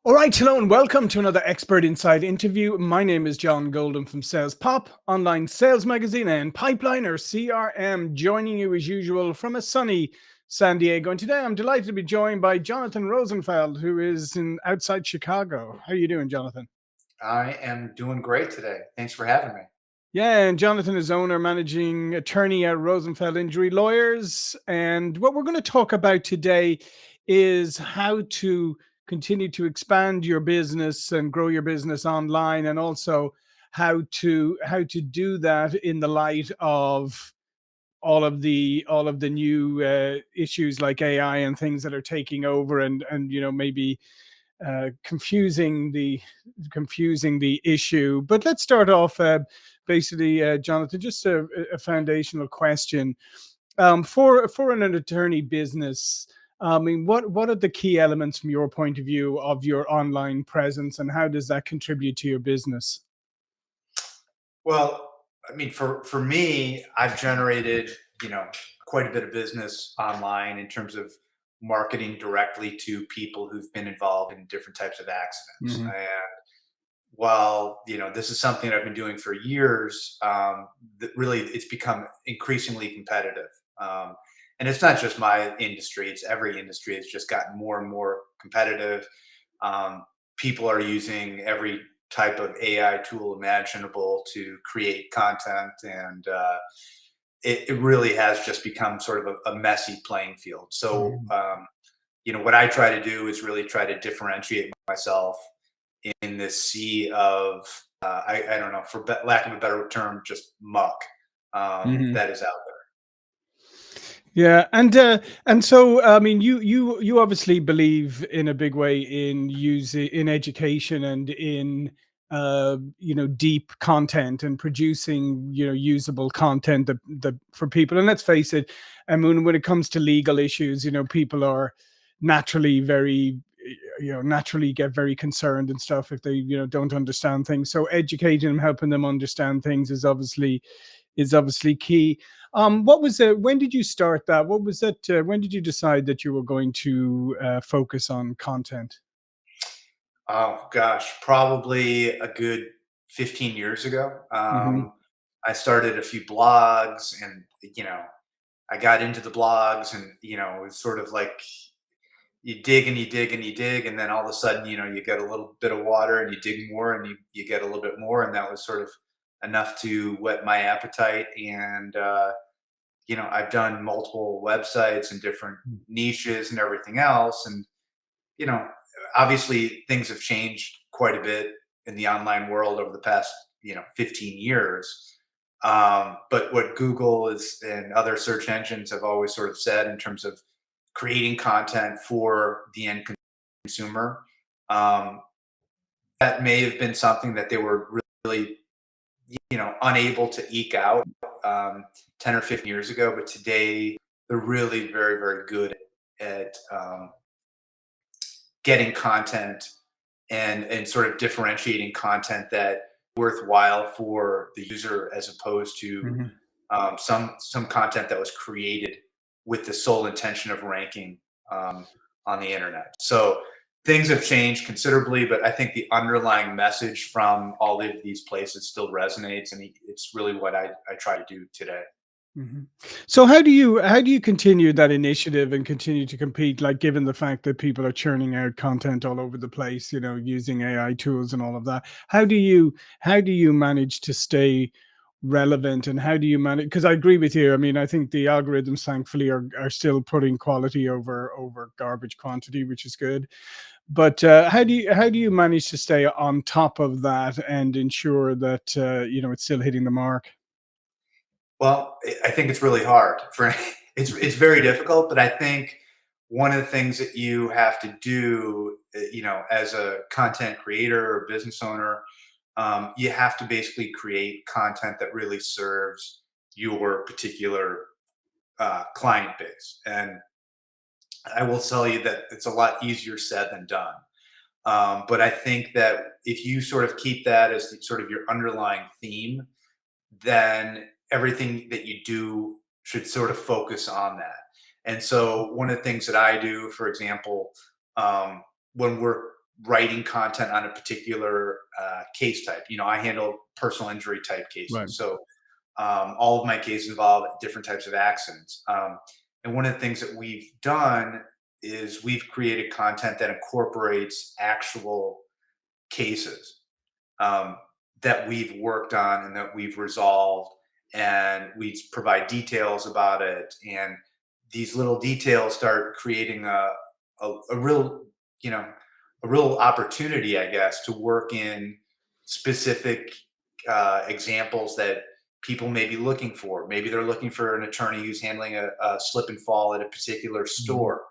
All right, hello and welcome to another Expert Inside interview. My name is John Golden from Sales Pop, online sales magazine and Pipeliner CRM, joining you as usual from a sunny San Diego. And today I'm delighted to be joined by Jonathan Rosenfeld, who is in outside Chicago. How are you doing, Jonathan? I am doing great today. Thanks for having me. Yeah, and Jonathan is owner, managing attorney at Rosenthal Injury Lawyers. And what we're going to talk about today is how to continue to expand your business and grow your business online, and also how to do that in the light of all of the new issues like AI and things that are taking over, and maybe confusing the issue. But let's start off, basically, Jonathan, just a foundational question, for an attorney business. I mean, what are the key elements from your point of view of your online presence, and how does that contribute to your business? Well, I mean, for me, I've generated, you know, quite a bit of business online in terms of marketing directly to people who've been involved in different types of accidents. Hmm. And while, this is something I've been doing for years, really it's become increasingly competitive. And it's not just my industry, it's every industry. It's just gotten more and more competitive. Um, People are using every type of AI tool imaginable to create content, and it really has just become sort of a messy playing field. So, Hmm. what I try to do is really try to differentiate myself in this sea of, I don't know, for lack of a better term, just muck Hmm. that is out there. Yeah, and so I mean, you obviously believe in a big way in using in education and in deep content and producing usable content that for people. And let's face it, I mean, when it comes to legal issues, people are naturally very naturally get very concerned and stuff if they don't understand things. So educating them, helping them understand things is obviously key. What was it? When did you start that? What was that? When did you decide that you were going to focus on content? Oh gosh, probably a good 15 years ago. Hmm. I started a few blogs, and I got into the blogs, and it was sort of like you dig and you dig and you dig, and then all of a sudden, you get a little bit of water, and you dig more, and you get a little bit more, and that was sort of enough to whet my appetite. And I've done multiple websites and different niches and everything else, and you know, obviously things have changed quite a bit in the online world over the past 15 years. But what Google is and other search engines have always sort of said in terms of creating content for the end consumer, um, that may have been something that they were really, unable to eke out, um, 10 or 15 years ago. But today, they're really very, very good at getting content and sort of differentiating content that worthwhile for the user, as opposed to Hmm. some content that was created with the sole intention of ranking um, on the internet. So things have changed considerably, but I think the underlying message from all of these places still resonates, and it's really what I try to do today. Hmm. So how do you continue that initiative and continue to compete? Like, given the fact that people are churning out content all over the place, using AI tools and all of that, how do you manage to stay relevant, and how do you manage? Because I agree with you. I mean, I think the algorithms, thankfully, are still putting quality over garbage quantity, which is good. But how do you manage to stay on top of that and ensure that it's still hitting the mark? Well, I think it's really hard for it's very difficult, but I think one of the things that you have to do, as a content creator or business owner, you have to basically create content that really serves your particular client base. And I will tell you that it's a lot easier said than done. But I think that if you sort of keep that as sort of your underlying theme, then everything that you do should sort of focus on that. And so one of the things that I do, for example, when we're writing content on a particular case type. I handle personal injury type cases, Right. so all of my cases involve different types of accidents. And one of the things that we've done is we've created content that incorporates actual cases um, that we've worked on and that we've resolved, and we provide details about it. And these little details start creating a real, you know, a real opportunity, I guess, to work in specific examples that people may be looking for. Maybe they're looking for an attorney who's handling a slip and fall at a particular Mhm. store.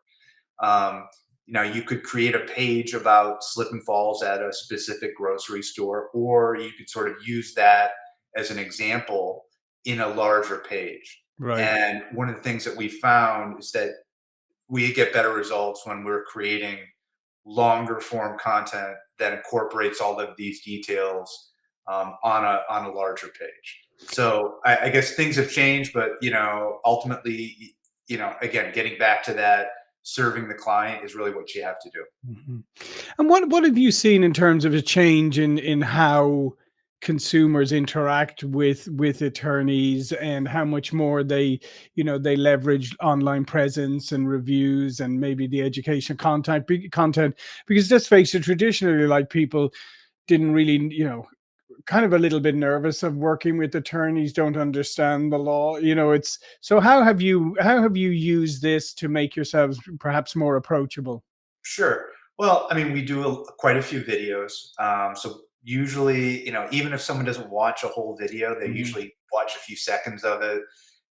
Um, you could create a page about slip and falls at a specific grocery store, or you could sort of use that as an example in a larger page. Right. And one of the things that we found is that we get better results when we're creating longer form content that incorporates all of these details on a larger page. So I guess things have changed, but ultimately, again, getting back to that, serving the client is really what you have to do. Mhm. And what have you seen in terms of a change in how consumers interact with attorneys, and how much more they, they leverage online presence and reviews and maybe the education content, because let's face it, traditionally, like, people didn't really, kind of a little bit nervous of working with attorneys, don't understand the law, it's so how have you used this to make yourselves perhaps more approachable? Sure. Well, I mean, we do quite a few videos. So usually, even if someone doesn't watch a whole video, they Mhm. usually watch a few seconds of it.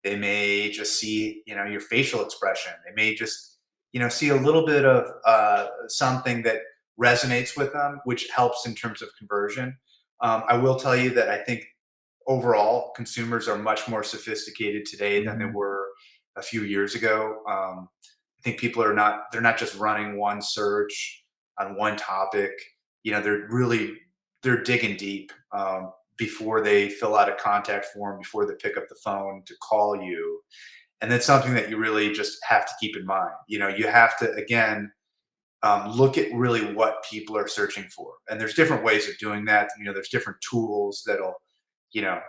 They may just see, your facial expression. They may just, see a little bit of something that resonates with them, which helps in terms of conversion. I will tell you that I think overall consumers are much more sophisticated today than they Mhm. were a few years ago. I think people are not they're not just running one search on one topic. They're digging deep before they fill out a contact form, before they pick up the phone to call you. And that's something that you really just have to keep in mind. You have to, again, look at really what people are searching for. And there's different ways of doing that. There's different tools that'll, you know,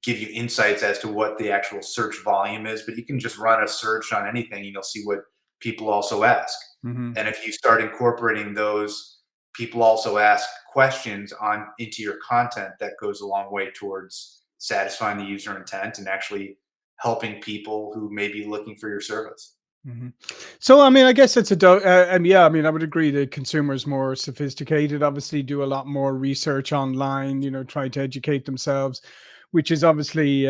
give you insights as to what the actual search volume is, but you can just run a search on anything and you'll see what people also ask. Mhm. And if you start incorporating those people also ask questions on into your content, that goes a long way towards satisfying the user intent and actually helping people who may be looking for your service. Mhm. So, I mean, I guess it's and yeah, I mean, I would agree that consumers more sophisticated, obviously do a lot more research online, try to educate themselves, which is obviously,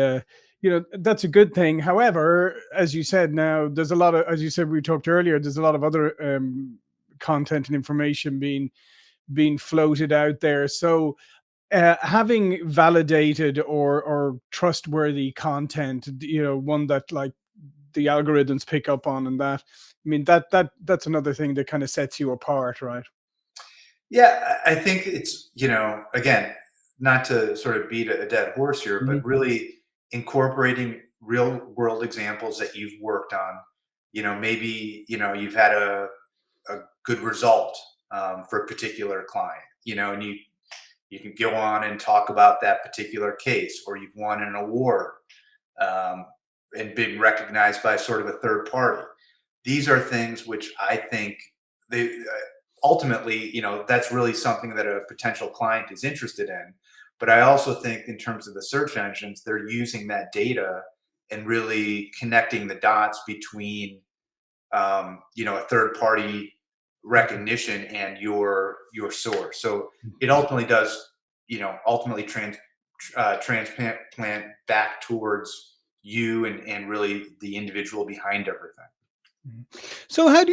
that's a good thing. However, as you said, now there's a lot of, as you said, we talked earlier, there's a lot of other content and information being floated out there. So, having validated or trustworthy content, one that, like, the algorithms pick up on, and that, I mean, that's another thing that kind of sets you apart, right? Yeah, I think it's, again, not to sort of beat a dead horse here, but Mhm. really incorporating real world examples that you've worked on. Maybe, you've had a good result for a particular client, and you can go on and talk about that particular case, or you've won an award um, and been recognized by sort of a third party. These are things which I think they ultimately, that's really something that a potential client is interested in. But I also think, in terms of the search engines, they're using that data and really connecting the dots between, a third party recognition and your source. So it ultimately does, ultimately transplant back towards you and really the individual behind everything. Mhm. So how do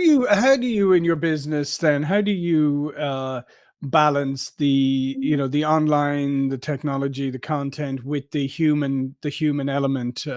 you in your business then, how do you balance the online, the technology, the content with the human element,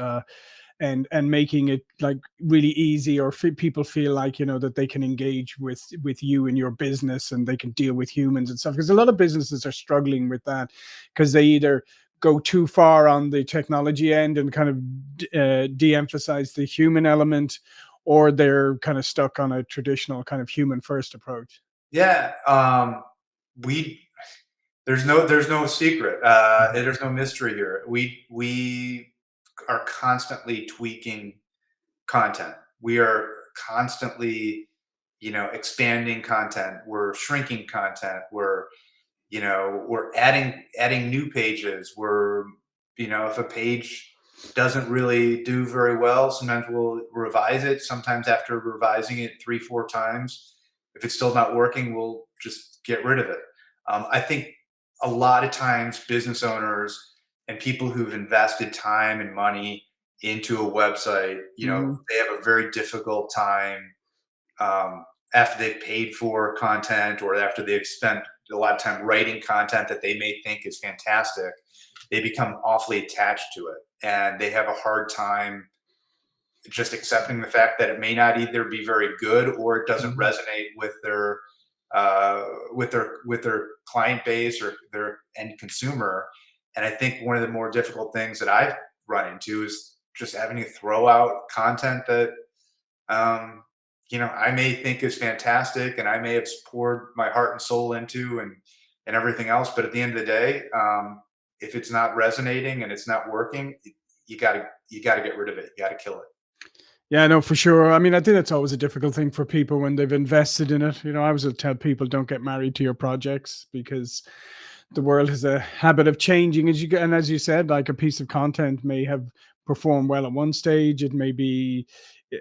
and making it, like, really easy, or people feel like, that they can engage with you in your business, and they can deal with humans and stuff, because a lot of businesses are struggling with that, because they either go too far on the technology end and kind of de-emphasize the human element, or they're kind of stuck on a traditional kind of human first approach. Yeah, we there's no secret. Mhm. There's no mystery here. We are constantly tweaking content. We are constantly, expanding content. We're shrinking content. We're adding new pages. If a page doesn't really do very well, sometimes we'll revise it. Sometimes after revising it three, four times, if it's still not working, we'll just get rid of it. I think a lot of times business owners and people who've invested time and money into a website, Mhm. they have a very difficult time after they've paid for content or after they've spent a lot of time writing content that they may think is fantastic. They become awfully attached to it, and they have a hard time just accepting the fact that it may not either be very good or it doesn't Mhm. resonate uh, with their client base or their end consumer. And I think one of the more difficult things that I've run into is just having to throw out content that um, I may think is fantastic and I may have poured my heart and soul into and everything else. But at the end of the day, if it's not resonating and it's not working, you gotta get rid of it. You gotta kill it. Yeah, no, for sure. I mean, I think that's always a difficult thing for people when they've invested in it. I always will tell people, don't get married to your projects, because the world has a habit of changing as you go. And as you said, like, a piece of content may have performed well at one stage, it may be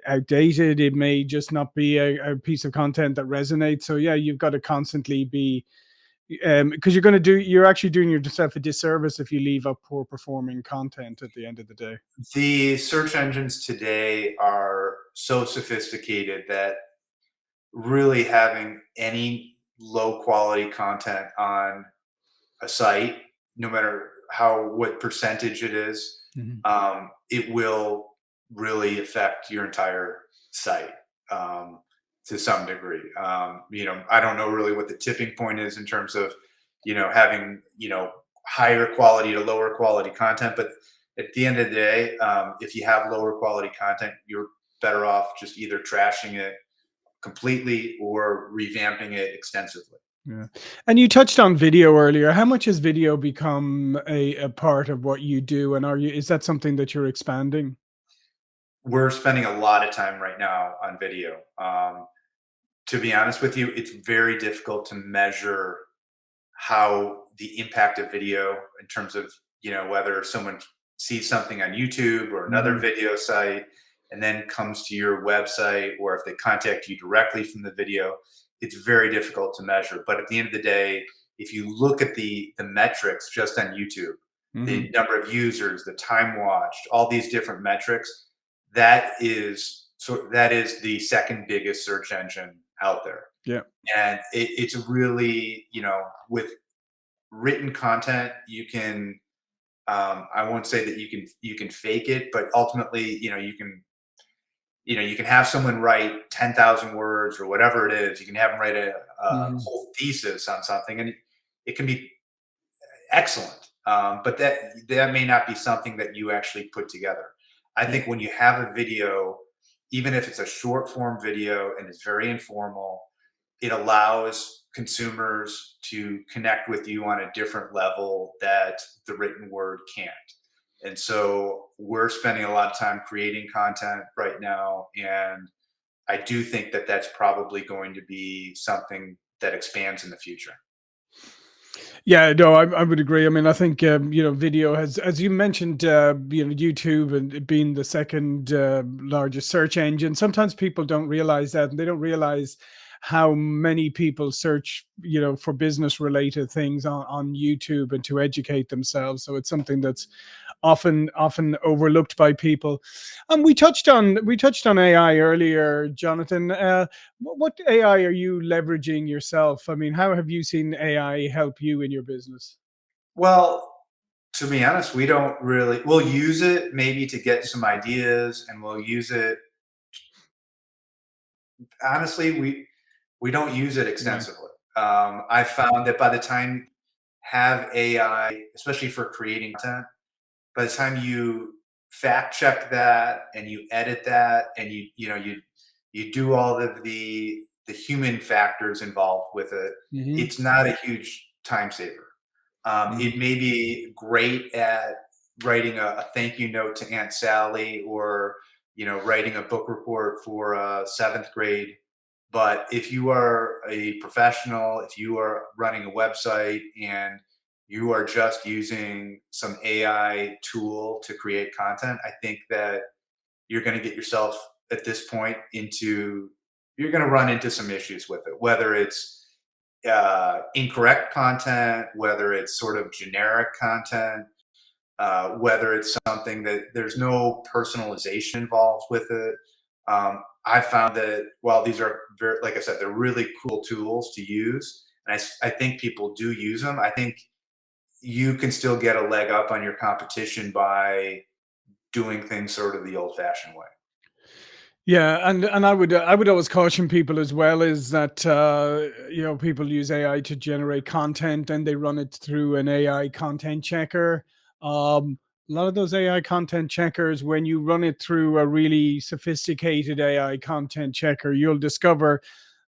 outdated, it may just not be a piece of content that resonates. So yeah, you've got to constantly be, because you're actually doing yourself a disservice if you leave up poor performing content at the end of the day. The search engines today are so sophisticated that really having any low quality content on a site, no matter what percentage it is, Mhm. it will really affect your entire site um, to some degree. I don't know really what the tipping point is in terms of, having higher quality to lower quality content, but at the end of the day, if you have lower quality content, you're better off just either trashing it completely or revamping it extensively. Yeah. And you touched on video earlier. How much has video become a part of what you do? And is that something that you're expanding? We're spending a lot of time right now on video. To be honest with you, it's very difficult to measure how the impact of video in terms of whether someone sees something on YouTube or another Mhm. video site and then comes to your website, or if they contact you directly from the video. It's very difficult to measure, but at the end of the day, if you look at the metrics just on YouTube, the Mhm. number of users, the time watched, all these different metrics, that is the second biggest search engine out there. Yeah. And it's really, with written content, you can I won't say that you can fake it, but ultimately, you can have someone write 10,000 words or whatever it is. You can have them write a Mhm. whole thesis on something, and it can be excellent. But that may not be something that you actually put together. I Yeah. think when you have a video, even if it's a short form video and it's very informal, it allows consumers to connect with you on a different level that the written word can't. And so we're spending a lot of time creating content right now. And I do think that that's probably going to be something that expands in the future. Yeah, no, I would agree. I mean, I think, video has, as you mentioned, YouTube and it being the second largest search engine. Sometimes people don't realize that, and they don't realize how many people search, for business related things on YouTube and to educate themselves. So it's something that's often overlooked by people. We touched on AI earlier, Jonathan. What AI are you leveraging yourself? I mean, how have you seen AI help you in your business? Well, to be honest, we'll use it maybe to get some ideas, and we'll use it, honestly, we don't use it Right. extensively. I found that by the time have AI, especially for creating content, by the time you fact check that and you edit that and you do all of the the human factors involved with it, Hmm. it's not a huge time saver. It may be great at writing a thank you note to Aunt Sally, or writing a book report for seventh grade. But if you are a professional, if you are running a website and you are just using some AI tool to create content, I think that you're going to get yourself at this point into you're going to run into some issues with it, whether it's incorrect content, whether it's sort of generic content, whether it's something that there's no personalization involved with it. I found that while these are very, like I said, they're really cool tools to use, and I think people do use them. I think you can still get a leg up on your competition by doing things sort of the old-fashioned way. Yeah, and I would always caution people as well is that people use AI to generate content and they run it through an AI content checker. A lot of those AI content checkers, when you run it through a really sophisticated AI content checker, you'll discover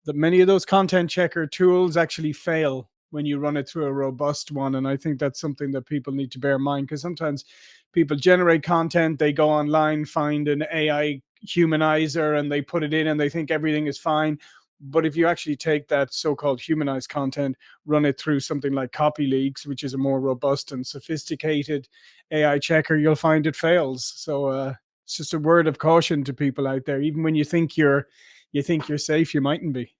that many of those content checker tools actually fail when you run it through a robust one. And I think that's something that people need to bear in mind, because sometimes people generate content, they go online, find an AI humanizer, and they put it in and they think everything is fine. But if you actually take that so-called humanized content, run it through something like CopyLeaks, which is a more robust and sophisticated AI checker, you'll find it fails. So it's just a word of caution to people out there. Even when you think you're safe, you mightn't be.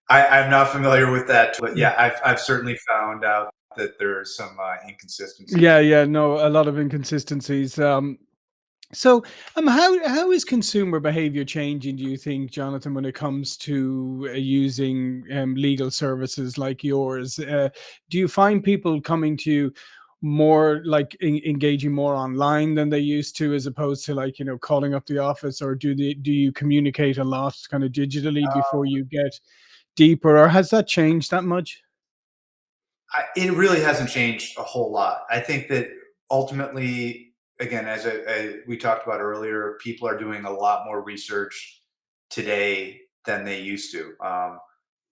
I'm not familiar with that, but yeah, I've certainly found out that there's some Yeah, inconsistencies. yeah, no, a lot of inconsistencies. So, how is consumer behavior changing? Do you think, Jonathan, when it comes to using legal services like yours? Do you find people coming to you more like engaging more online than they used to, as opposed to like calling up the office, or do you communicate a lot kind of digitally before you get deeper, or has that changed that much? It really hasn't changed a whole lot. I think that ultimately, again, we talked about earlier, people are doing a lot more research today than they used to.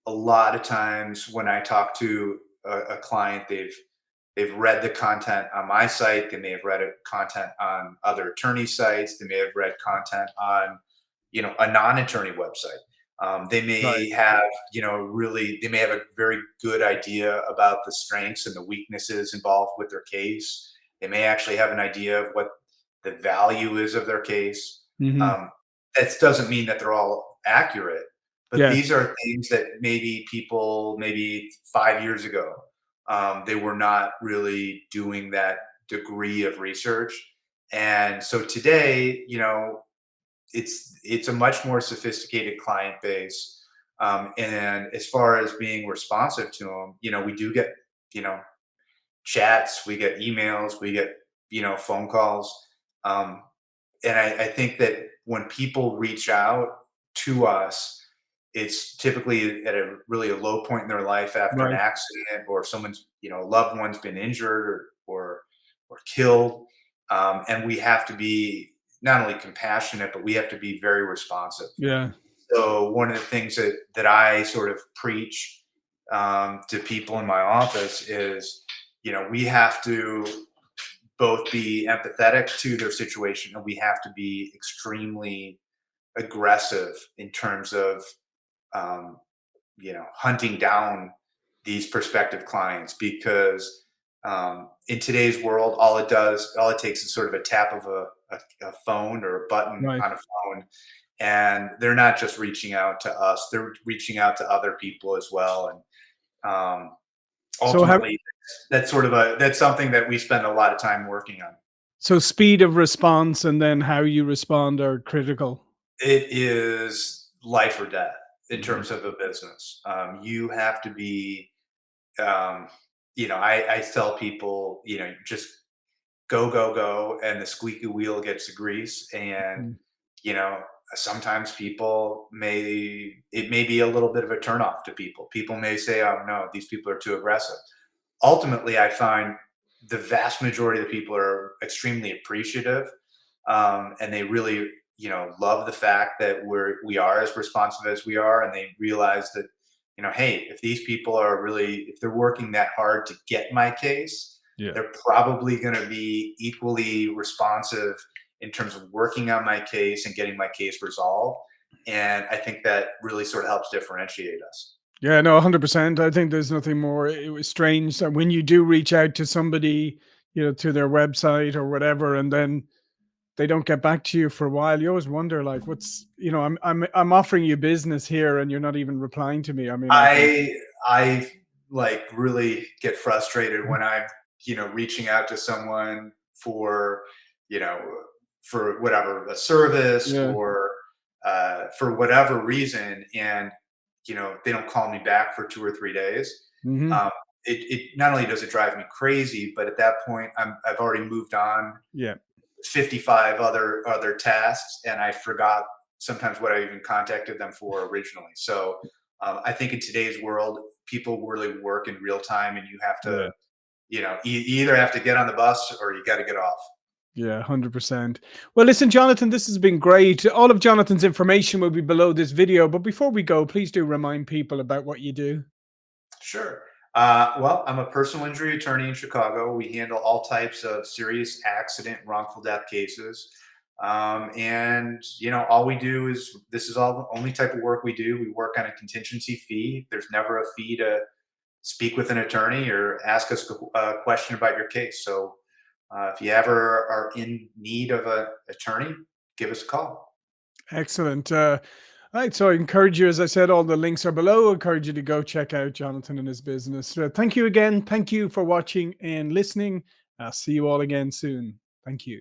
A lot of times when I talk to a client, they've read the content on my site. They may have read content on other attorney sites. They may have read content on, a non-attorney website. They Right. may have, they may have a very good idea about the strengths and the weaknesses involved with their case. They may actually have an idea of what the value is of their case. Hmm. Um, that doesn't mean that they're all accurate, but Yes. these are things that maybe people, maybe 5 years ago, they were not really doing that degree of research. And so today, it's a much more sophisticated client base. And as far as being responsive to them, we do get, you know, chats, we get emails, we get, phone calls. Um, and I think that when people reach out to us, it's typically at a really a low point in their life after an Right. accident, or someone's, loved one's been injured, or killed. And we have to be not only compassionate, but we have to be very responsive. Yeah. So one of the things that I sort of preach to people in my office is, we have to both be empathetic to their situation, and we have to be extremely aggressive in terms of um, hunting down these prospective clients, because in today's world, all it takes is sort of a tap of a phone or a button Right. on a phone, and they're not just reaching out to us; they're reaching out to other people as well. And So how ultimately, that's something that we spend a lot of time working on. so speed of response and then how you respond are critical. It is life or death in Mhm. terms of a business. You have to be, um, I tell people, just go, go, go, and the squeaky wheel gets the grease. And, Mm. you know, sometimes it may be a little bit of a turnoff to people. People may say, oh, no, these people are too aggressive. Ultimately, I find the vast majority of the people are extremely appreciative, and they really love the fact that we are as responsive as we are, and they realize that, hey, if these people are really, if they're working that hard to get my case, Yeah. they're probably going to be equally responsive in terms of working on my case and getting my case resolved. And I think that really sort of helps differentiate us. Yeah, no, 100%. I think there's nothing more. It was strange that when you do reach out to somebody, to their website or whatever, and then they don't get back to you for a while, you always wonder, like, I'm offering you business here, and you're not even replying to me. I mean, I think, I like really get frustrated when I'm, reaching out to someone for, you know, for whatever, a service yeah, or for whatever reason, and they don't call me back for 2 or 3 days. hmm, Um, it not only does it drive me crazy, but at that point I've already moved on yeah, 55 other tasks, and I forgot sometimes what I even contacted them for originally. So I think in today's world, people really work in real time, and you have to, yeah. you either have to get on the bus or you got to get off. Yeah, 100%. Well, listen, Jonathan, this has been great. All of Jonathan's information will be below this video. But before we go, please do remind people about what you do. Sure. Well, I'm a personal injury attorney in Chicago. We handle all types of serious accident, wrongful death cases. And, all we do is, this is all the only type of work we do. We work on a contingency fee. There's never a fee to speak with an attorney or ask us a question about your case. So if you ever are in need of an attorney, give us a call. Excellent. All right. So I encourage you, as I said, all the links are below. I encourage you to go check out Jonathan and his business. Thank you again. Thank you for watching and listening. I'll see you all again soon. Thank you.